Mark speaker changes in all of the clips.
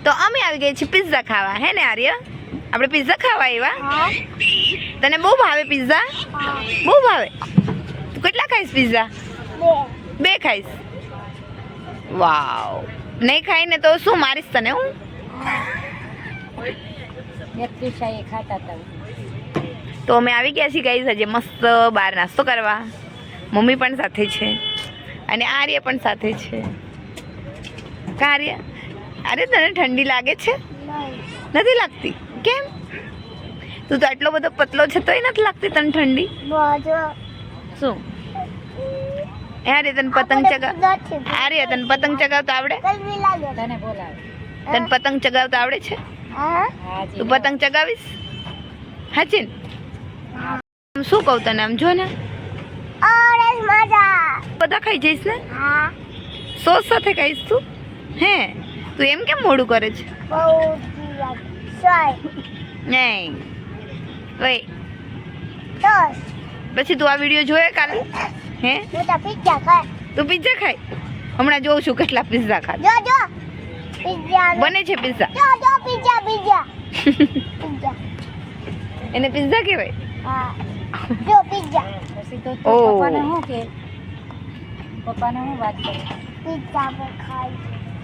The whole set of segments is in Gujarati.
Speaker 1: તો અમે આવી ગઈ છીએ પિઝા ખાવા, હે ને આર્ય? આપણે પિઝા ખાવા આવ્યા. તને બહુ ભાવે પિઝા? બહુ ભાવે. તું કેટલા ખાઈશ પિઝા? 2 ખાઈશ. વાવ. નહીં ખાઈ ને તો શું મારીશ તને હું? તો અમે આવી ગયા છીએ ગાઈસ આજે મસ્ત બહાર નાસ્તો કરવા. મમ્મી પણ સાથે છે અને આર્ય પણ સાથે છે. આર્ય તને ઠંડી લાગે છે? નથી લાગતી. કેમ? તું તો આટલો બધો પતલો છે તોય નથી લાગતી તને ઠંડી? શું આર્ય તને પતંગ ચગાવતા આવડે? તને પતંગ ચગાવતા આવડે છે? તું પતંગ ચગાવીશ? હાચીન શું કહું તને? આમ જો ને બધા ખાઈ જઈશ ને? સોસ સાથે ખાઈશ તું? હે તું એમ કેમ મોડું કરે છે? નહીં ભાઈ પછી તું આ વિડીયો જોયે કાલે? હે તું પિઝા ખાય? હમણાં જોઉં છું કેટલા પિઝા ખાય. બને છે પિઝા? એને પિઝા કહેવાય?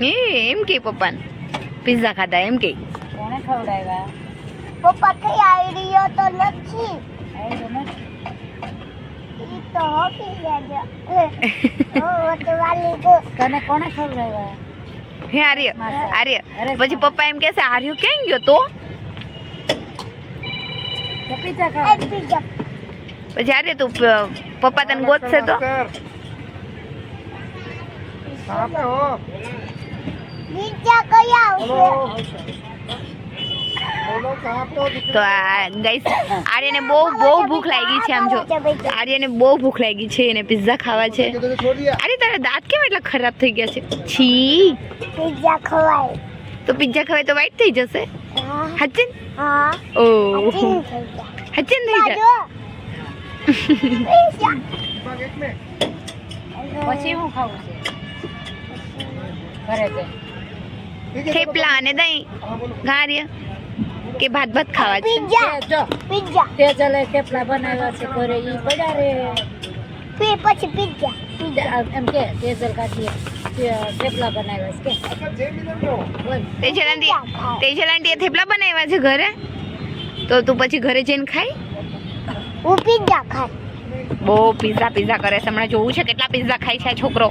Speaker 1: એમ કે પપ્પાને પિઝા ખાધા એમ કે?
Speaker 2: કોણે ખવડાવ્યા?
Speaker 3: પપ્પા કઈ આઈડિયો તો નથી. તો હોકી ગયા.
Speaker 2: તને કોણે ખવડાવ્યા?
Speaker 1: હે આર્ય પછી પપ્પા એમ કહેશે આર્ય ક્યાં ગયો તો?
Speaker 2: પિઝા ખાવા.
Speaker 1: પછી આર્ય તું પપ્પા તને ગોતશે તો? તો ગાઈસ આર્યને બહુ ભૂખ લાગી છે. આમ જો આર્યને બહુ ભૂખ લાગી છે, એને પિઝા ખાવા છે. આર્ય તારા દાંત કેમ એટલા ખરાબ થઈ ગયા છે? છી.
Speaker 3: પિઝા ખવાય
Speaker 1: તો પિઝા ખવાય તો વાઈટ થઈ જશે. હચિન? ઓ હચિન થઈ જાય.
Speaker 2: પછી હું ખાવું છે ઘરે છે?
Speaker 1: થેપલા અને દહીં. આર્ય કે ભાત ખાવા છે?
Speaker 2: તે ચાલે થેપલા બનાવ્યા છે ઘરે ઈ પડ્યા રે.
Speaker 3: પછી પિઝા
Speaker 2: એમ કે તેજલ કાઢીએ થેપલા બનાવ્યા છે કે
Speaker 1: તેજલ આંટીએ થેપલા બનાવ્યા છે ઘરે? તો તું પછી ઘરે જઈને ખાઈ?
Speaker 3: હું પિઝા ખાય.
Speaker 1: બહુ પિઝા કરે છે. હમણાં જોવું છે કેટલા પિઝા ખાય છે આ છોકરો.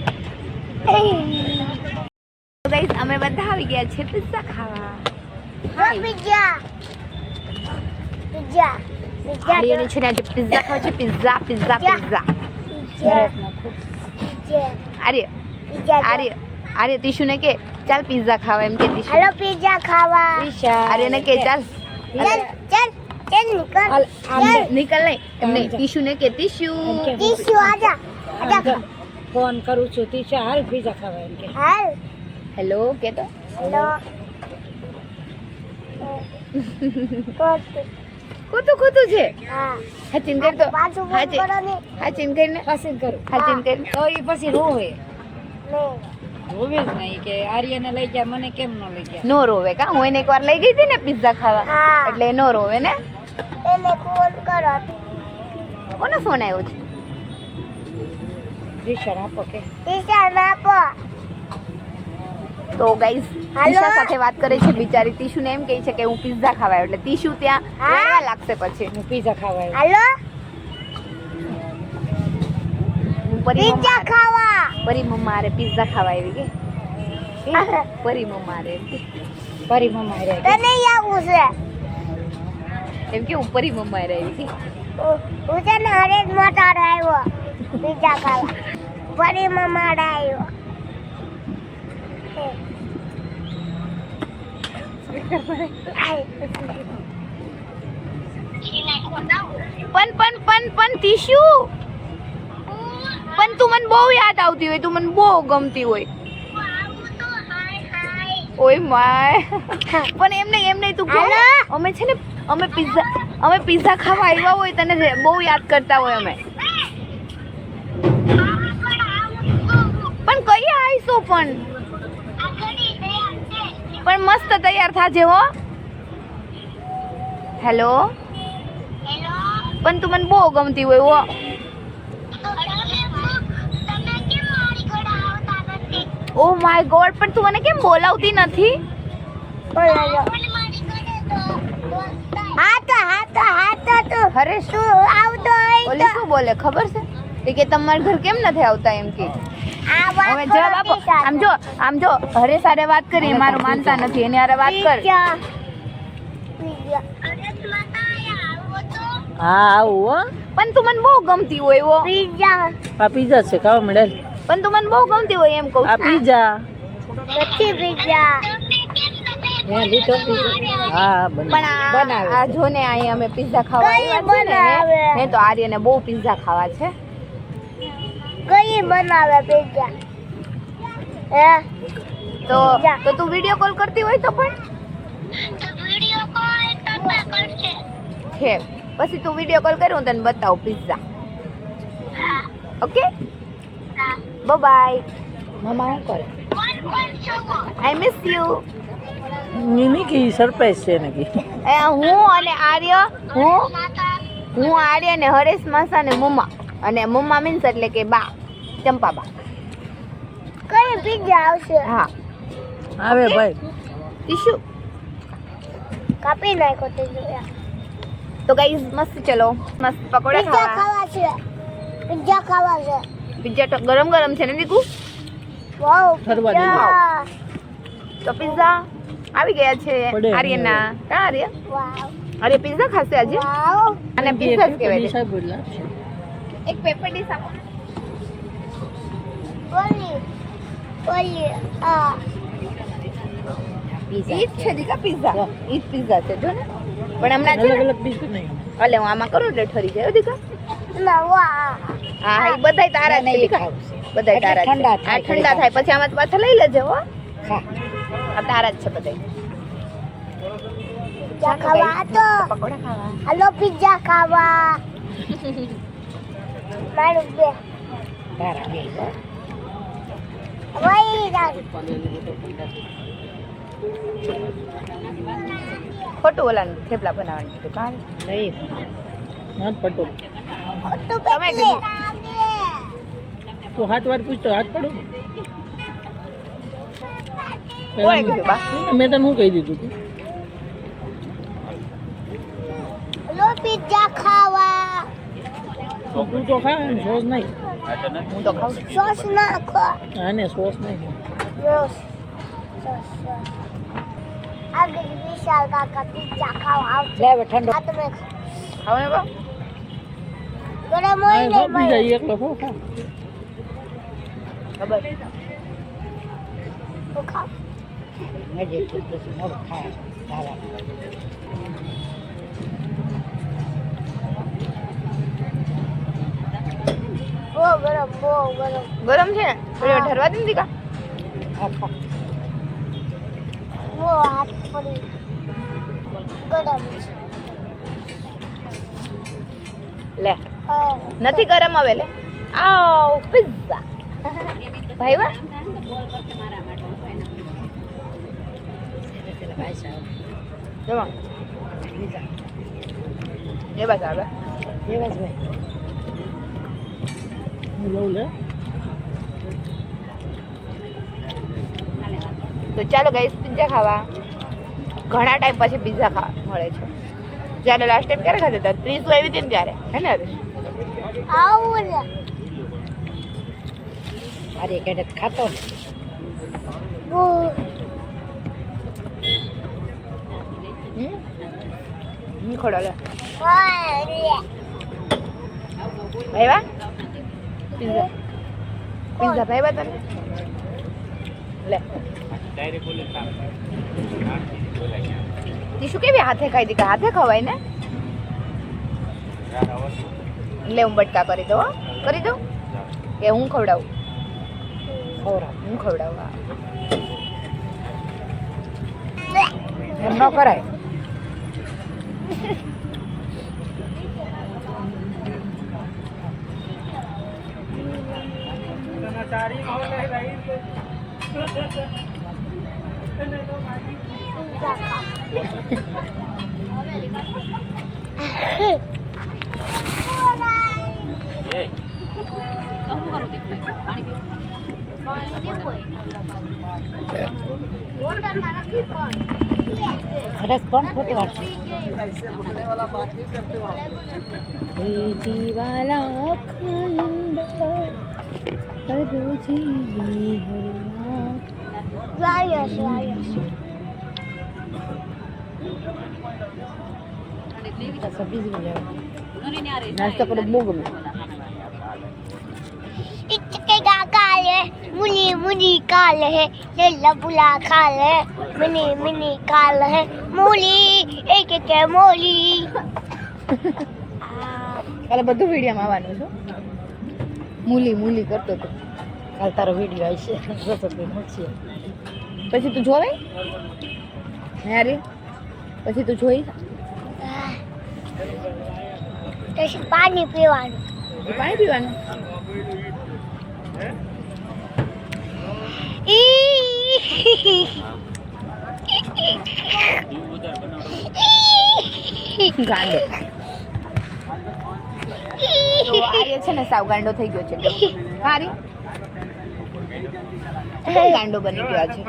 Speaker 1: ગાઈસ અમે બધા આવી ગયા છે પિઝા ખાવા. આર્યની છે ને આજે પિઝા ખાવા છે. પિઝા આર્ય તીશુ ને કે ચાલ પિઝા ખાવા એમ કે તીશુ.
Speaker 3: હેલો પિઝા ખાવા.
Speaker 1: આર્ય ને કે ચાલ
Speaker 3: નીકળ.
Speaker 1: નિકલ નહીં એમ નહીં. તીશુ ને કે તીશુ
Speaker 3: આજા
Speaker 2: ફોન કરું છું તીશા હાલ પિઝા ખાવા એમ કે.
Speaker 3: હાલ
Speaker 1: હેલો કે તો
Speaker 3: હેલો
Speaker 1: કૂતું છે.
Speaker 3: હા
Speaker 1: હાચીન કર તો.
Speaker 3: પાછું ફોન કરો ને.
Speaker 1: હાચીન કરીને
Speaker 2: હાસિલ કરું.
Speaker 1: હાચીન કર.
Speaker 2: તો એ પછી રોવે
Speaker 3: નહીં.
Speaker 2: રોવે જ નહીં કે આર્યને લઈ ગયા મને કેમ ન લઈ ગયા.
Speaker 1: નો રોવે કા? હું એને એકવાર લઈ ગઈ હતી ને પિઝા ખાવા
Speaker 3: હા.
Speaker 1: એટલે નો રોવે ને.
Speaker 3: એને ફોન કરો.
Speaker 1: કોનો ફોન આવ્યો છે?
Speaker 2: ટીશર આપો કે
Speaker 3: ટીચર આપો.
Speaker 1: તો ગાઈસ તીશા સાથે વાત કરે છે બિચારી. તીશુ ને એમ કહે છે કે હું પિઝા ખાવા આવ્યો. એટલે તીશુ ત્યાં રડવા લાગશે પછી.
Speaker 2: હું પિઝા ખાવા
Speaker 3: હાલો
Speaker 1: પરી
Speaker 3: પિઝા ખાવા.
Speaker 1: મમ્મા રે પિઝા ખાવા આવી ગઈ. પરી મમ્મા રે
Speaker 2: પરી મમ્મા રે
Speaker 3: તને આવું છે.
Speaker 1: એમ કે હું પરી મમ્મા રે આવી ગઈ.
Speaker 3: હું છે ને હરેક મોટાર આવ્યો પિઝા ખાવા. પરી મમ્મા આવ્યો.
Speaker 1: પણ તીશુ પણ તું મને બહુ યાદ આવતી હોય. તું મને બહુ ગમતી હોય. ઓય માય. પણ એમ નહીં તું કહો. અમે છે ને અમે પિઝા ખાવા આવ્યા હોય તને બહુ યાદ કરતા હોય અમે. પણ કઈ આવીશું પણ પણ મસ્ત તૈયાર થાજે હો. હેલો. પણ તું મને બહુ ગમતી હોય હો. ઓ માય ગોડ, પણ તું મને કેમ બોલાવતી નથી? હરેશ ઓલી શું બોલે ખબર છે? એ કે તમારા ઘર કેમ નથી આવતા એમ કે. હવે જવાબ આપો. આમ જો હરે સારે વાત કરી, મારું માનતા નથી, એની હારે વાત કર.
Speaker 4: હા આવું હો.
Speaker 1: પણ તું મને બહુ ગમતી હોય હો.
Speaker 4: આ પીઝા છે ખાવા મળે.
Speaker 1: પણ તું મને બહુ ગમતી હોય એમ કહું
Speaker 4: આ
Speaker 1: છું.
Speaker 4: પીઝા
Speaker 3: નથી પીઝા.
Speaker 4: હે લીધો પીઝા. હા
Speaker 1: પણ આ જો ને અહીંયા અમે પિઝા ખાવા આવ્યા છે
Speaker 3: બનાવે?
Speaker 1: ને, હે તો આર્યને બહુ પિઝા ખાવા છે.
Speaker 3: કઈ બનાવે પીઝા? હે
Speaker 1: તો તું વિડિયો કોલ કરતી હોય તો પણ છે. પછી તું વિડિયો કોલ કર, હું તને બતાવું પિઝા. Okay, by. મમ્મા શું કરે? I miss you.
Speaker 4: ની કી સરપ્રાઈઝ છે ને કી.
Speaker 1: હું અને આર્ય હું આર્ય ને હરેશ માસા ને મમ્મા, અને મમ્મા મીન્સ એટલે કે બા, ચંપા બા.
Speaker 3: કઈ પીઝા આવશે?
Speaker 1: હા,
Speaker 4: આવે ભાઈ.
Speaker 1: ટીશ્યુ
Speaker 3: કાપી નાખો તે જોયા.
Speaker 1: તો ગાઈઝ મસ્ત ચલો, મસ્ત પકોડા
Speaker 3: પીઝા
Speaker 1: ખાવા.
Speaker 3: ખાવા છે. પીઝા ખાવા છે.
Speaker 1: પિઝા તો ગરમ ગરમ છે ને દીકુ?
Speaker 3: વાવ
Speaker 4: ફરવા
Speaker 3: પીઝા.
Speaker 1: તો પિઝા આવી ગયા છે
Speaker 4: પડે.
Speaker 1: આર્યના. કા આર્ય?
Speaker 3: વાવ
Speaker 1: આર્ય પિઝા ખાશે આજે?
Speaker 3: વાવ.
Speaker 1: અને પિઝા જ કહેવાય છે.
Speaker 4: સાહેબ બોલા
Speaker 1: એક પેપર ડીશ આપો.
Speaker 3: ઓલી આ
Speaker 1: ઈ જ છે દીકા પિઝા. ઈ જ પિઝા છે જો ને. પણ હમણાં છે
Speaker 4: અલગ
Speaker 1: ને,
Speaker 4: અલગ પીઝા નહીં.
Speaker 1: અલે હું આમાં કરું એટલે ઠરી જાય હો દીકા.
Speaker 3: નવા
Speaker 1: હા એ બધાય તારા જ છે દીકા. બધાય તારા જ છે. આ ઠંડા થાય પછી આમાં પાછા લઈ લેજો હો. આ તારા જ છે બધાય.
Speaker 3: પીઝા ખાવા તો
Speaker 1: પકોડા ખાવા.
Speaker 3: હાલો પીઝા ખાવા. મારું બે
Speaker 4: તારા બે
Speaker 3: વઈ રાખ.
Speaker 1: ખોટું ઓલાનું થેપલા બનાવવાનું કીધું કાલ.
Speaker 4: નહીં હાથ પટો.
Speaker 3: ખોટું
Speaker 1: તમે
Speaker 3: પેટલે.
Speaker 4: તો હાથ વાર પૂછતો હાથ પડો.
Speaker 1: કોણે કીધું બા?
Speaker 4: મેં તને શું કહી દીધું તું?
Speaker 3: હાલો પીઝા ખાવા.
Speaker 4: તું તો ખા ને સોસ નહીં.
Speaker 1: હું તો ખાઉં છું.
Speaker 3: સોસ નાખો.
Speaker 4: આને સોસ નહીં.
Speaker 3: સોસ સોસ આગળ વિશાલ કાકા પીઝા ખાવા આવશે.
Speaker 4: લે હવે ઠંડો.
Speaker 3: આ તમે
Speaker 1: ખાવ ને બા?
Speaker 3: ગરમ હોય ને
Speaker 4: પીઝા એકલો ખો ખા.
Speaker 1: ખબર.
Speaker 3: તો ખાવ. બહુ ગરમ બહુ ગરમ.
Speaker 1: ગરમ છે ને? થોડી વાર ઠરવા દે ને દીકા.
Speaker 3: બહુ હાથ પડી ગરમ છે.
Speaker 1: લે
Speaker 3: હા.
Speaker 1: નથી ગરમ હવે લે. આવ પિઝા. ભાઈ વાહ. જમા. એ બસ આવે.
Speaker 4: હું લઉં લે.
Speaker 1: તો ચાલો ગાઈસ પિઝા ખાવા. ઘણા ટાઈમ પછી પિઝા ખાવા મળે છે. જ્યારે લાસ્ટ ટાઈમ ક્યારે ખાધા હતા? 30 આવી હતી ને ત્યારે, હે ને હરેશ?
Speaker 3: આવું ને
Speaker 4: અરે કેડે ખાતો ને.
Speaker 3: બહુ
Speaker 1: ખોડો લે.
Speaker 3: હા રે.
Speaker 1: ભાઈ વાહ. પિઝા પિઝા ભાઈ વાહ તને. લે તીશું કેવી હાથે ખાઈ દી? હાથે ખવાય ને. લે હું બટકા કરી દઉં. હો? કરી દઉં કે હું ખવડાવું? હું ખવડાવું. હા.
Speaker 4: એમ ન કરાય.
Speaker 3: પિઝા ખાવ
Speaker 2: રસ કોણ ખોટી વાત છે નાસ્તો કરો બહુ ગમે
Speaker 3: કાલે મુની મુની કાલ હે લબુલા કાલ હે મિની મિની કાલ હે મૂલી એક કે મોલી
Speaker 1: કાલે બધું વિડીયોમાં આવવાનું છે
Speaker 2: મૂલી મૂલી કરતો હતો કાલ તારો વિડીયો આવશે રસોઈ મૂકશે
Speaker 1: પછી તું જોવે યારી પછી તું જોઈ
Speaker 3: પછી પાણી પીવાનું
Speaker 1: પાણી પીવાનું ગાંડો તો આર્ય છે ને સાવ ગાંડો થઈ ગયો છે હારી ગાંડો બની ગયો છે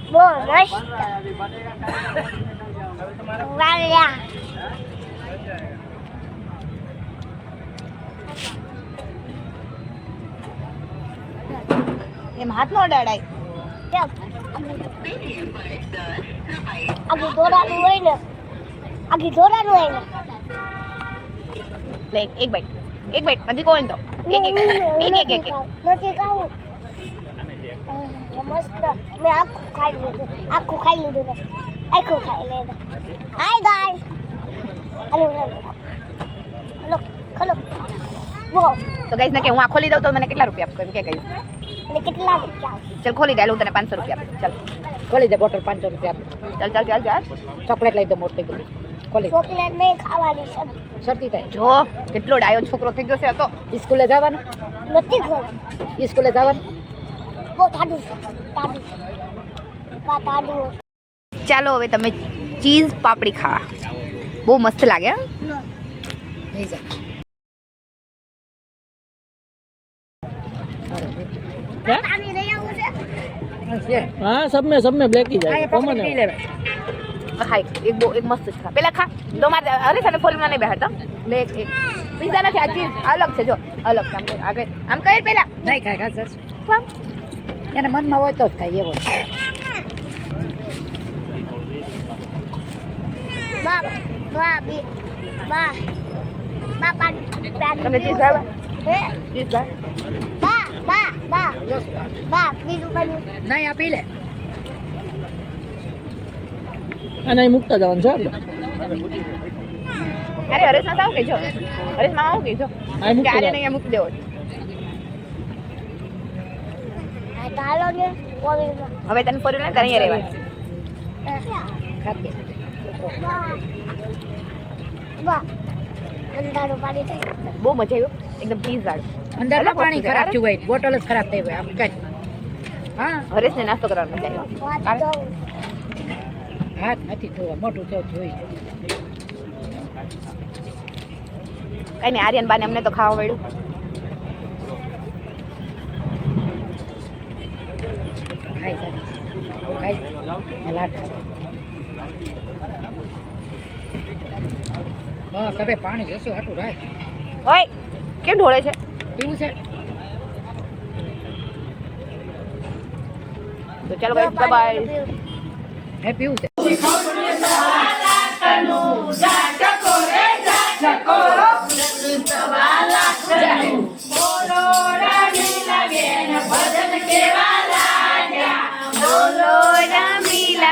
Speaker 3: બહુ મસ્ત વાલા
Speaker 1: એમ હાથ નો અડાડાય
Speaker 3: આગળ દોરાનું હોય ને આગળ દોરાનું હોય ને
Speaker 1: લે એક બાઈટ નથી કોઈ તો એક
Speaker 3: નથી ખાવું મસ્ત મેં આખું ખાઈ લીધું ને આખું ખાઈ લીધું હાય ગાઈસ હલો ખલો વો
Speaker 1: તો ગાઈસ ને કે હું આ ખોલી દઉં તો મને કેટલા રૂપિયા આપે કે ગાઈસ
Speaker 3: અને કેટલા રૂપિયા
Speaker 1: ચલ ખોલી દે હું તને 500 રૂપિયા આપીશ ચાલ
Speaker 2: ખોલી દે બોટલ 500 રૂપિયા
Speaker 1: ચાલ
Speaker 2: ચોકલેટ લઈ દે મોટી બધી ખોલી
Speaker 3: ચોકલેટ નહીં ખાવાની છે
Speaker 2: શરતી થાય
Speaker 1: જો કેટલો ડાયો છોકરો થઈ ગયો છે તો
Speaker 2: સ્કૂલે જવાનું
Speaker 3: નથી ખાવાનું
Speaker 2: સ્કૂલે જવાનું
Speaker 3: બહુ ટાઢું
Speaker 1: ચાલો હવે તમે ચીઝ પાપડી ખાવા બહુ મસ્ત લાગે હે
Speaker 2: નહીં જાય
Speaker 3: પાણી લઈ આવું છે
Speaker 4: हाँ सब में ब्लैक ही जाए कॉमन है
Speaker 1: ખાઈ એક મસ્ત છે ખા પેલા ખા તો મારે અરે તને ફોલમાં નહીં બેહાડતા લે એક પીઝા નથી આ ચીઝ અલગ છે જો અલગ છે આગળ આમ કહે પેલા
Speaker 2: નહીં ખાય ખાસ
Speaker 1: ખામ.
Speaker 2: એને મનમાં હોય તો જ ખાય એવો
Speaker 1: તમને ચીઝ ભાવે
Speaker 3: હે
Speaker 1: ચીઝ ભાવે
Speaker 3: બીજું બન્યું
Speaker 2: નહીં આપી લે
Speaker 4: અને અહીં મૂકતા જવાનું છે આપણે
Speaker 1: અરે હરેશમાં આવું કહેજો હરેશમાં આવું કહેજો
Speaker 4: આ મૂકી
Speaker 1: ક્યારે
Speaker 4: દો.
Speaker 1: નહીં મૂકી દેવો
Speaker 3: ચાલો ને કોવિડમાં
Speaker 1: હવે તને ફોર વ્હીલર કરી રહેવા
Speaker 2: ખાતે
Speaker 3: વાહ અંધારું પાણી થઈ
Speaker 1: બહુ મજા આવ્યું એકદમ ચીઝ વાળું
Speaker 2: અંદર પાણી ખરાબ થયું હોય બોટલ જ ખરાબ થઈ હોય આમ કઈ હા
Speaker 1: હરેશને નાસ્તો કરવાનો મજા આવ્યો
Speaker 3: વાત
Speaker 2: હાથ નથી ધોવા મોટું તો જોઈ
Speaker 1: કઈ નહીં આર્યન બાને અમને તો ખાવા મળ્યું
Speaker 2: ખાઈ ખાઈ લાટ બસ હવે પાણી જશું હાટું રાખ
Speaker 1: ઓય કેમ ઢોળે છે
Speaker 2: પીવું છે
Speaker 1: તો ચાલો ગાઈસ બાય
Speaker 2: હે પીવું છે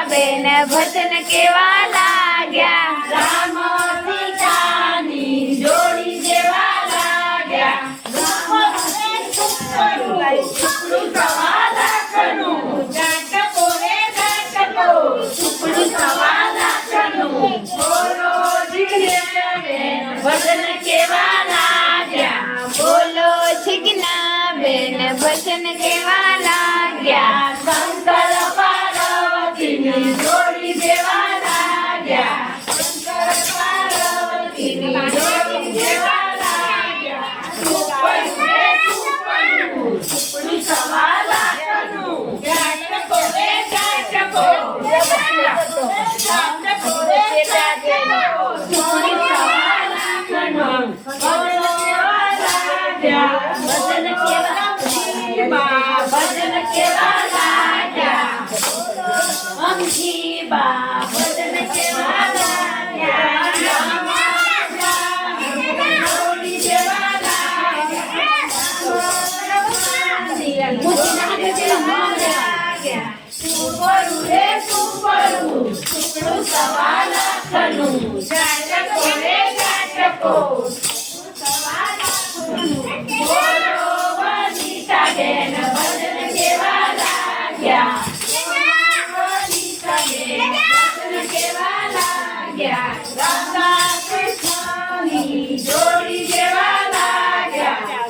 Speaker 1: બેન ભજન કેવા લાગ્યા રામ સીતાની જોડી જેવા લાગ્યા સુપડું સવા લાખનું જાટકો રે જાટકો સુપડું સવા લાખનું બોલો જીગના બેન ભજન કેવા લાગ્યા બોલો જીગના બેન ભજન કેવા લાગ્યા શંકર પાર્વતીની જોડી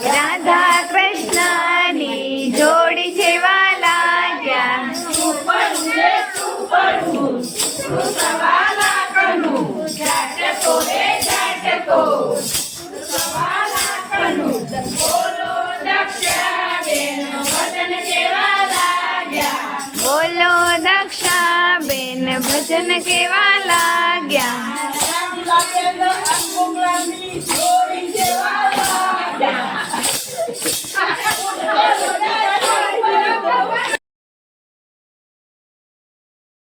Speaker 1: રાધા કૃષ્ણની જોડી જેવા લાગ્યા બોલો દક્ષા બેન ભજન કેવા લાગ્યા